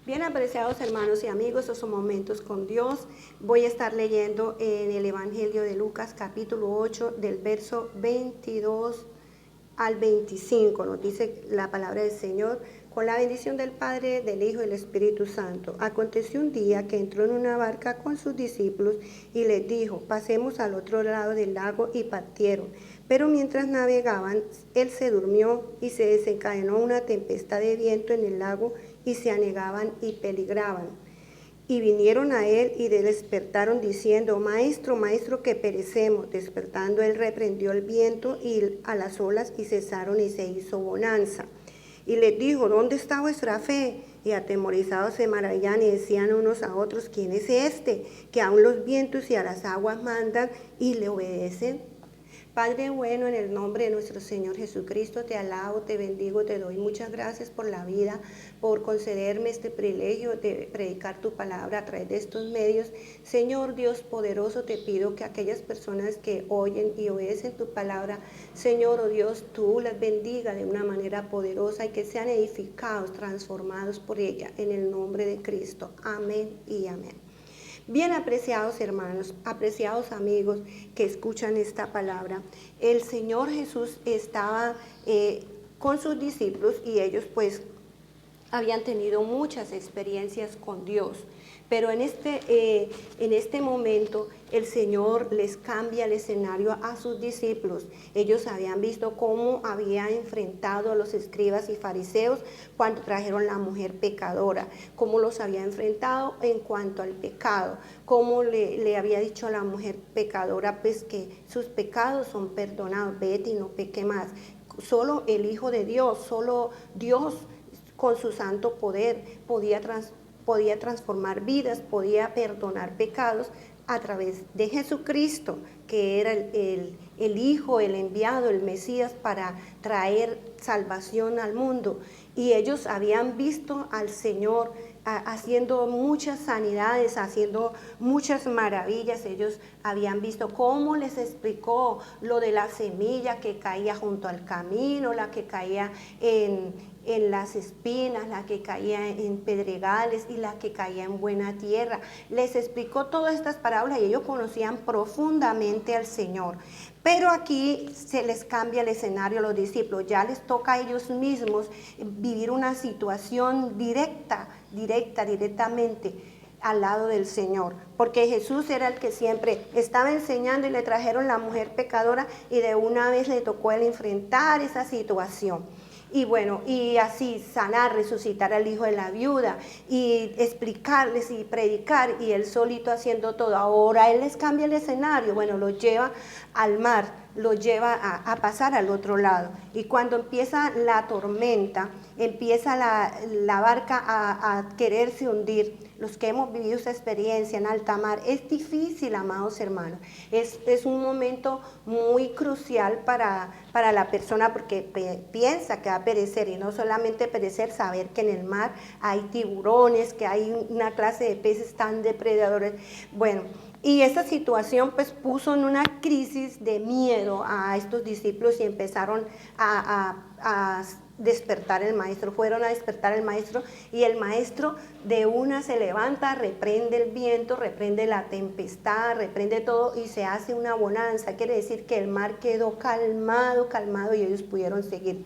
Bien, apreciados hermanos y amigos, estos son momentos con Dios. Voy a estar leyendo en el Evangelio de Lucas, capítulo 8, del verso 22 al 25. Nos dice la palabra del Señor: con la bendición del Padre, del Hijo y del Espíritu Santo. Aconteció un día que entró en una barca con sus discípulos y les dijo: pasemos al otro lado del lago, y partieron. Pero mientras navegaban, él se durmió y se desencadenó una tempestad de viento en el lago, y se anegaban y peligraban. Y vinieron a él y le despertaron diciendo: Maestro, maestro, que perecemos. Despertando él reprendió el viento y a las olas, y cesaron, y se hizo bonanza. Y les dijo: ¿dónde está vuestra fe? Y atemorizados se maravillan y decían unos a otros: ¿quién es este, que aun los vientos y a las aguas mandan y le obedecen? Padre bueno, en el nombre de nuestro Señor Jesucristo, te alabo, te bendigo, te doy muchas gracias por la vida, por concederme este privilegio de predicar tu palabra a través de estos medios. Señor Dios poderoso, te pido que aquellas personas que oyen y obedecen tu palabra, Señor, oh Dios, tú las bendiga de una manera poderosa y que sean edificados, transformados por ella, en el nombre de Cristo. Amén y amén. Bien, apreciados hermanos, apreciados amigos que escuchan esta palabra, el Señor Jesús estaba con sus discípulos y ellos pues habían tenido muchas experiencias con Dios. Pero en este momento el Señor les cambia el escenario a sus discípulos. Ellos habían visto cómo había enfrentado a los escribas y fariseos cuando trajeron la mujer pecadora, cómo los había enfrentado en cuanto al pecado, cómo le había dicho a la mujer pecadora pues que sus pecados son perdonados, vete y no peque más. Solo el Hijo de Dios, solo Dios con su santo poder podía transformar vidas, podía perdonar pecados a través de Jesucristo, que era el Hijo, el enviado, el Mesías para traer salvación al mundo. Y ellos habían visto al Señor haciendo muchas sanidades, haciendo muchas maravillas. Ellos habían visto cómo les explicó lo de la semilla que caía junto al camino, la que caía en las espinas, la que caía en pedregales y la que caía en buena tierra. Les explicó todas estas parábolas y ellos conocían profundamente al Señor. Pero aquí se les cambia el escenario a los discípulos, ya les toca a ellos mismos vivir una situación directamente al lado del Señor, porque Jesús era el que siempre estaba enseñando y le trajeron la mujer pecadora y de una vez le tocó el enfrentar esa situación. Y bueno, y así sanar, resucitar al hijo de la viuda y explicarles y predicar, y él solito haciendo todo. Ahora él les cambia el escenario, bueno, los lleva al mar, los lleva a pasar al otro lado. Y cuando empieza la tormenta, empieza la barca a quererse hundir. Los que hemos vivido esa experiencia en alta mar, es difícil, amados hermanos. Es un momento muy crucial para la persona, porque piensa que va a perecer, y no solamente perecer, saber que en el mar hay tiburones, que hay una clase de peces tan depredadores. Bueno, y esta situación pues puso en una crisis de miedo a estos discípulos y empezaron a despertar el maestro, fueron a despertar el maestro, y el maestro de una se levanta, reprende el viento, reprende la tempestad, reprende todo y se hace una bonanza. Quiere decir que el mar quedó calmado y ellos pudieron seguir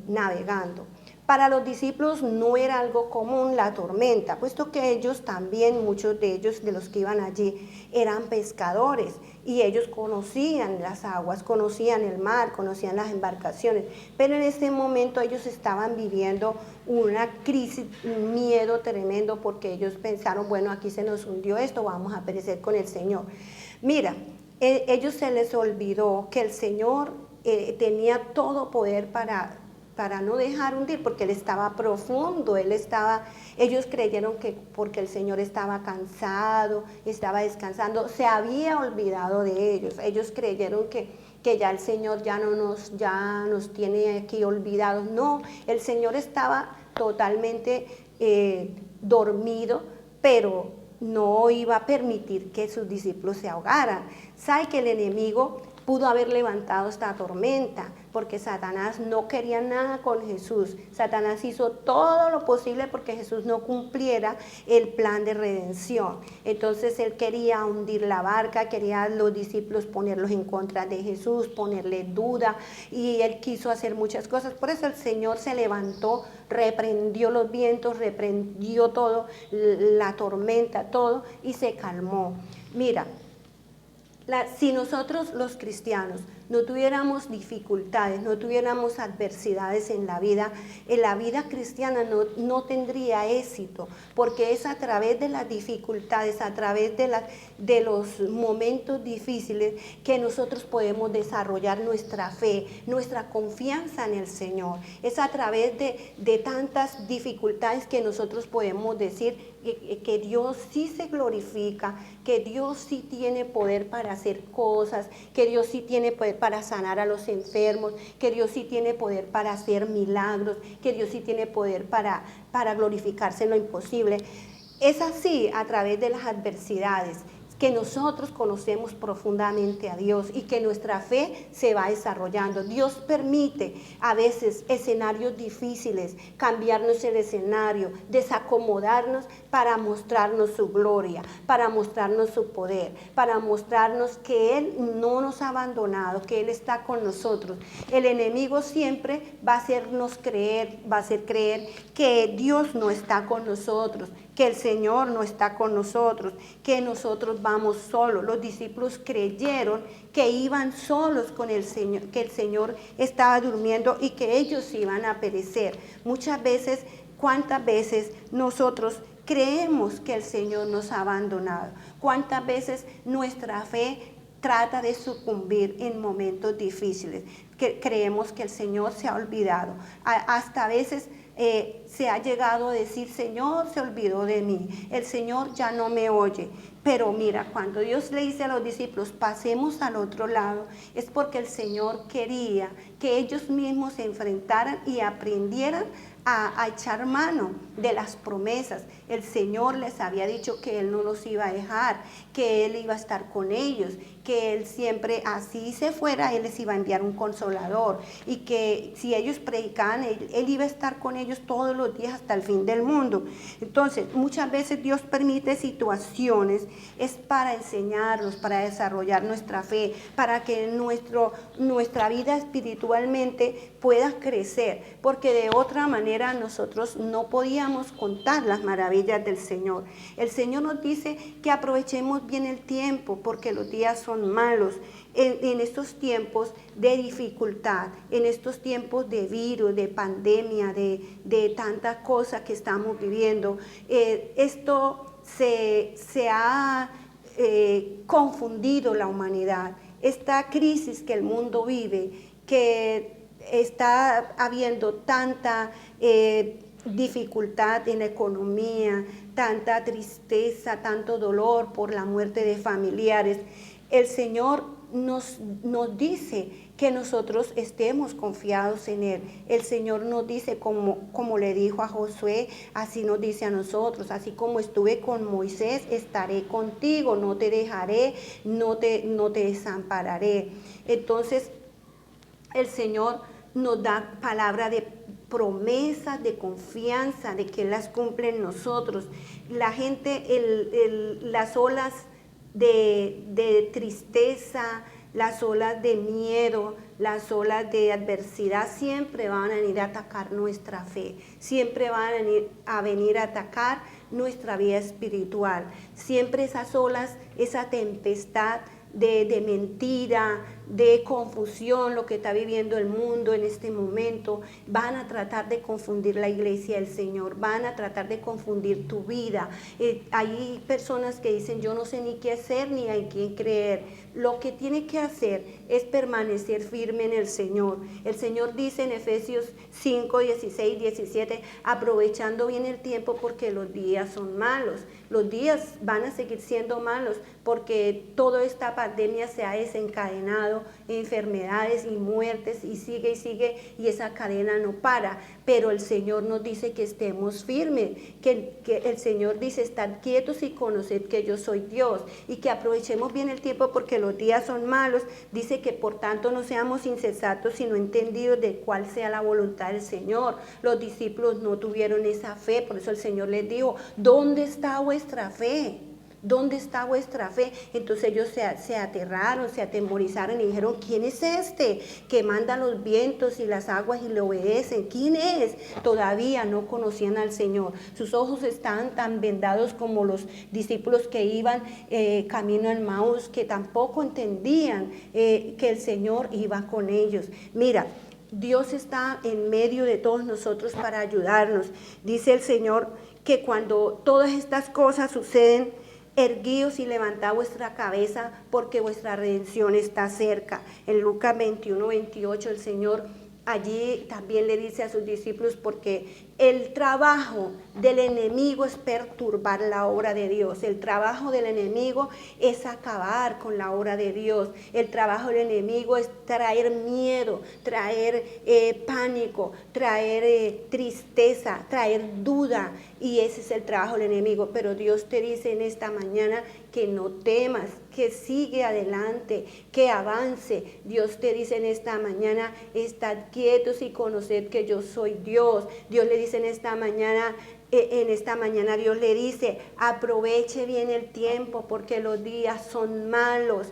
navegando. Para los discípulos no era algo común la tormenta, puesto que ellos también, muchos de ellos, de los que iban allí, eran pescadores y ellos conocían las aguas, conocían el mar, conocían las embarcaciones, pero en este momento ellos estaban viviendo una crisis, un miedo tremendo, porque ellos pensaron, bueno, aquí se nos hundió esto, vamos a perecer con el Señor. Mira, ellos se les olvidó que el Señor tenía todo poder para no dejar hundir, porque él estaba profundo, ellos creyeron que porque el Señor estaba cansado, estaba descansando, se había olvidado de ellos. Ellos creyeron que ya el Señor ya nos tiene aquí olvidados. No, el Señor estaba totalmente dormido, pero no iba a permitir que sus discípulos se ahogaran. Sabe que el enemigo pudo haber levantado esta tormenta, porque Satanás no quería nada con Jesús. Satanás hizo todo lo posible porque Jesús no cumpliera el plan de redención. Entonces él quería hundir la barca, quería a los discípulos ponerlos en contra de Jesús, ponerle duda, y él quiso hacer muchas cosas. Por eso el Señor se levantó, reprendió los vientos, reprendió todo, la tormenta, todo, y se calmó. Mira, si nosotros los cristianos no tuviéramos dificultades, no tuviéramos adversidades en la vida cristiana no tendría éxito, porque es a través de las dificultades, a través de los momentos difíciles que nosotros podemos desarrollar nuestra fe, nuestra confianza en el Señor. Es a través de tantas dificultades que nosotros podemos decir que Dios sí se glorifica, que Dios sí tiene poder para hacer cosas, que Dios sí tiene poder para sanar a los enfermos, que Dios sí tiene poder para hacer milagros, que Dios sí tiene poder para glorificarse en lo imposible. Es así a través de las adversidades que nosotros conocemos profundamente a Dios y que nuestra fe se va desarrollando. Dios permite a veces escenarios difíciles, cambiarnos el escenario, desacomodarnos para mostrarnos su gloria, para mostrarnos su poder, para mostrarnos que Él no nos ha abandonado, que Él está con nosotros. El enemigo siempre va a hacernos creer, va a hacer creer que Dios no está con nosotros, que el Señor no está con nosotros, que nosotros vamos solos. Los discípulos creyeron que iban solos con el Señor, que el Señor estaba durmiendo y que ellos iban a perecer. Muchas veces, ¿cuántas veces nosotros creemos que el Señor nos ha abandonado? ¿Cuántas veces nuestra fe trata de sucumbir en momentos difíciles? Creemos que el Señor se ha olvidado. Hasta a veces se ha llegado a decir, Señor se olvidó de mí, el Señor ya no me oye. Pero mira, cuando Dios le dice a los discípulos, pasemos al otro lado, es porque el Señor quería que ellos mismos se enfrentaran y aprendieran a echar mano de las promesas. El Señor les había dicho que Él no los iba a dejar, que Él iba a estar con ellos, que Él siempre, así se fuera, Él les iba a enviar un consolador, y que si ellos predicaban, Él iba a estar con ellos todos los días hasta el fin del mundo. Entonces, muchas veces Dios permite situaciones, es para enseñarnos, para desarrollar nuestra fe, para que nuestra vida espiritualmente pueda crecer, porque de otra manera nosotros no podíamos contar las maravillas del Señor. El Señor nos dice que aprovechemos bien el tiempo, porque los días son malos. En estos tiempos de dificultad, en estos tiempos de virus, de pandemia, de tanta cosa que estamos viviendo, esto se ha confundido la humanidad. Esta crisis que el mundo vive, que está habiendo tanta dificultad en la economía, tanta tristeza, tanto dolor por la muerte de familiares, el Señor nos dice que nosotros estemos confiados en Él. El Señor nos dice, como le dijo a Josué, así nos dice a nosotros, así como estuve con Moisés, estaré contigo, no te dejaré, no te desampararé. Entonces, el Señor nos da palabra de promesas, de confianza, de que Él las cumple en nosotros. La gente, las olas de tristeza, las olas de miedo, las olas de adversidad siempre van a venir a atacar nuestra fe, siempre van a venir a atacar nuestra vida espiritual. Siempre esas olas, esa tempestad de mentira, de confusión, lo que está viviendo el mundo en este momento, van a tratar de confundir la iglesia del Señor, van a tratar de confundir tu vida. Hay personas que dicen, yo no sé ni qué hacer ni a quién creer. Lo que tiene que hacer es permanecer firme en el Señor. El Señor dice en Efesios 5, 16, 17, aprovechando bien el tiempo porque los días son malos. Los días van a seguir siendo malos, porque toda esta pandemia se ha desencadenado, enfermedades y muertes, y sigue, y esa cadena no para. Pero el Señor nos dice que estemos firmes, que el Señor dice, estad quietos y conoced que yo soy Dios, y que aprovechemos bien el tiempo porque los días son malos. Dice que por tanto no seamos insensatos, sino entendidos de cuál sea la voluntad del Señor. Los discípulos no tuvieron esa fe, por eso el Señor les dijo, ¿dónde está vuestra fe? ¿Dónde está vuestra fe? Entonces ellos se aterraron, se atemorizaron y dijeron, ¿quién es este que manda los vientos y las aguas y le obedecen? ¿Quién es? Todavía no conocían al Señor. Sus ojos estaban tan vendados como los discípulos que iban camino al Maús, que tampoco entendían que el Señor iba con ellos. Mira, Dios está en medio de todos nosotros para ayudarnos. Dice el Señor que cuando todas estas cosas suceden, erguíos y levantad vuestra cabeza, porque vuestra redención está cerca. En Lucas 21:28 el Señor allí también le dice a sus discípulos, porque el trabajo del enemigo es perturbar la obra de Dios. El trabajo del enemigo es acabar con la obra de Dios. El trabajo del enemigo es traer miedo, traer pánico, traer tristeza, traer duda. Y ese es el trabajo del enemigo. Pero Dios te dice en esta mañana que no temas, que sigue adelante, que avance. Dios te dice en esta mañana, estad quietos y conoced que yo soy Dios. Dios le dice en esta mañana Dios le dice, aproveche bien el tiempo porque los días son malos.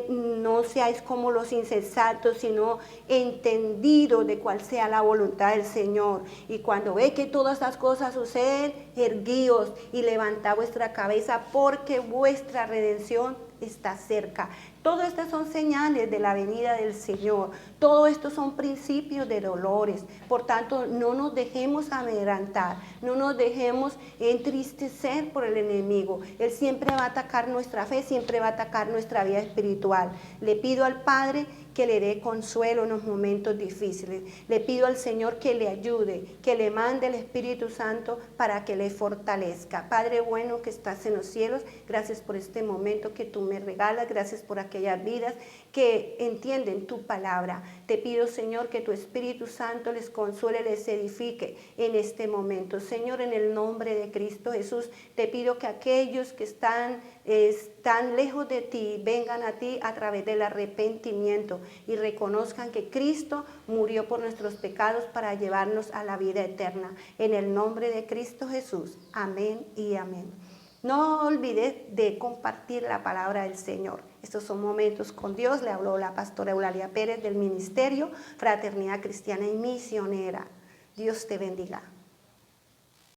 No seáis como los insensatos, sino entendidos de cuál sea la voluntad del Señor. Y cuando ve que todas estas cosas suceden, erguíos y levantad vuestra cabeza, porque vuestra redención está cerca. Todo esto son señales de la venida del Señor. Todo esto son principios de dolores. Por tanto, no nos dejemos amedrentar, no nos dejemos entristecer por el enemigo. Él siempre va a atacar nuestra fe, siempre va a atacar nuestra vida espiritual. Le pido al Padre que le dé consuelo en los momentos difíciles. Le pido al Señor que le ayude, que le mande el Espíritu Santo para que le fortalezca. Padre bueno que estás en los cielos, gracias por este momento que tú me regalas, gracias por aquellas vidas que entienden tu palabra. Te pido, Señor, que tu Espíritu Santo les consuele, les edifique en este momento. Señor, en el nombre de Cristo Jesús, te pido que aquellos que están lejos de ti, vengan a ti a través del arrepentimiento y reconozcan que Cristo murió por nuestros pecados para llevarnos a la vida eterna. En el nombre de Cristo Jesús. Amén y amén. No olvides de compartir la palabra del Señor. Estos son momentos con Dios. Le habló la pastora Eulalia Pérez del Ministerio Fraternidad Cristiana y Misionera. Dios te bendiga.